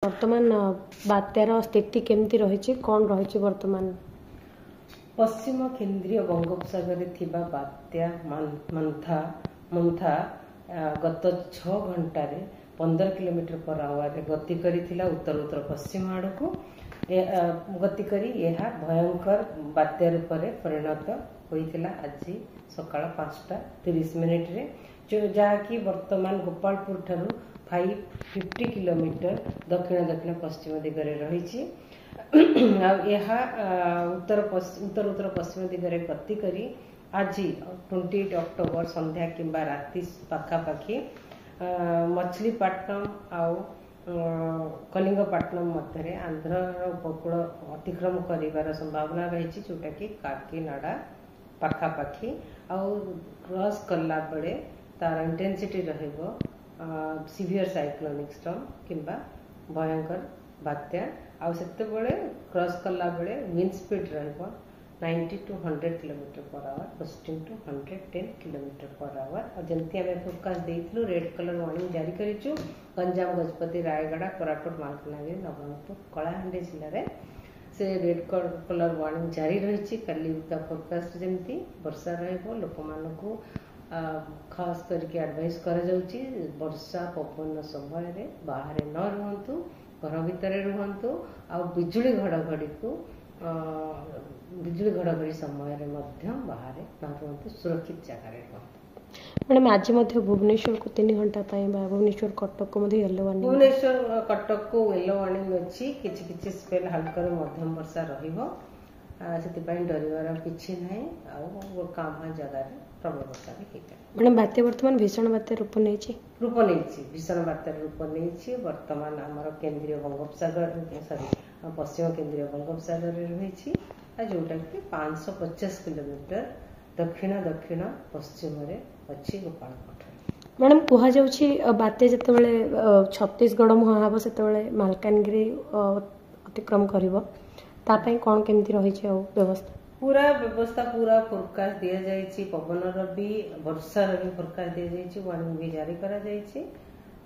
वर्तमान बात्यार स्थिति केमती रही कौन रही वर्तमान पश्चिम केन्द्रीय बंगोपसागर थिबा बात्या मंथा गत 6 घंटार 15 किलोमीटर पर आवर गति करिथिला उत्तर उत्तर पश्चिम आड़ को गति करी यह भयंकर बात्या रूप में परिणत होइथिला आज सकाळ 5:30 रे जो जहाँकि वर्तमान गोपालपुर ठारू 550 किलोमीटर दक्षिण दक्षिण पश्चिम दिगरे रही उत्तर उत्तर पश्चिम दिगरे गति करी आज 28 अक्टोबर संध्या किंबा राति पाखापाखि मछलीपट्टनम आउ कलिंगपट्टनम मध्य आंध्र उपकूल अतिक्रम कर संभावना रही जोटा कि काकीनाडा पाखापाखि आउ क्रॉस कला बेले तार इंटेंसिटी रहिबो सीवियर साइक्लोनिक स्टॉर्म किंबा भयंकर बात्या आउ सेते बेले क्रॉस कला बेले विंड स्पीड रहिबो 90 to 100 kilometre per hour gusting to 110 kilometre per hour और जमती आम फोरकास्ट देइथलु रेड कलर वार्निंग जारी करिछु गंजाम गजपति रायगढ़ कोरापुट मालकानगिरी नवरंगपुर कलाहांडी जिले में से रेड कलर वार्निंग जारी रही कल फोरकास्ट जमती वर्षा रहिबो लोक मानकु खास करके एडवाइस करा जाउची वर्षा पवन समय बाहर न रुहंतु घर भितर रुहंतु आ बिजुली घड़घड़ी को बिजुली घड़घड़ी समय बाहर न रुहंतु सुरक्षित जगह रुहंतु। मैडम आज भुवनेश्वर को 3 घंटा भुवनेश्वर कटक को येलो वार्निंग भुवनेश्वर कटक को येलो वार्निंग अच्छी किछि स्पेल हल्का मध्यम वर्षा रहिबो से डर किसी ना काम जगह प्रबल वर्षा भी मैडम बात्या वर्तमान भीषण बात्या रूप नहीं भीषण बात्या रूप नहीं वर्तमान आमर केन्द्रीय बंगोपसागर सॉरी पश्चिम केन्द्रीय बंगोपसागर रही जोटा कि 550 किलोमीटर दक्षिण दक्षिण पश्चिम अच्छी गोपालपुर। मैडम कह बात्या जो छत्तीसगढ़ मुहां हम से मालकानगिरी अतिक्रम कर कौन केमती रही व्यवस्था पूरा फोरकास्ट दि जाइए पवन भी वर्षार भी फोरकास्ट दि जाइए वार्निंग भी जारी करा जाइए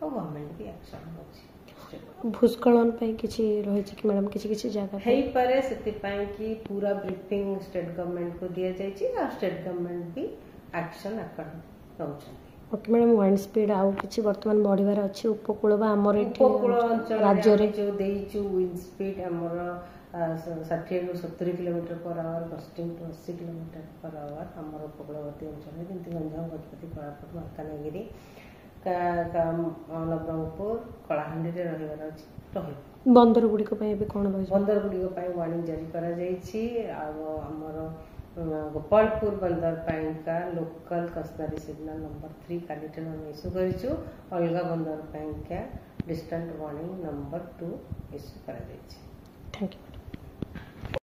और गवर्नमेंट भी एक्शन होछि। भूस्खलन किछि रही कि मैडम किछि जगह हेई पारे सेतिपाई कि पूरा ब्रीफिंग स्टेट गवर्नमेंट को दि जाइए और स्टेट गवर्नमेंट भी एक्शन नउछन। ओके मैडम वाइंड स्पीड आउ किछि वर्तमान बढ़िबार अछि उपकूल बा हमर उपकूल अंचल राज्य रे जो देइछु विंड स्पीड हमर 60 ରୁ 70 kilometre per hour gusting to 80 kilometre per hour हमर उपकूलवर्ती अंचल जमती गंजाम गजपति कोरापुट मालकानगिरी नवरंगपुर कलाहांडी रे रहिबार अछि बंदर गुड़िक कौन बंदर गुड़िक वार्निंग जारी करा जाइछि हमर गोपालपुर बंदर पाइका लोकल कस्टमरी सिग्नल नंबर 3 काली हम इश्यू करिछु अलगा बंदर पाइका डिस्टेंट वार्निंग नंबर 2 इश्यू करा जाइछि। Thank you.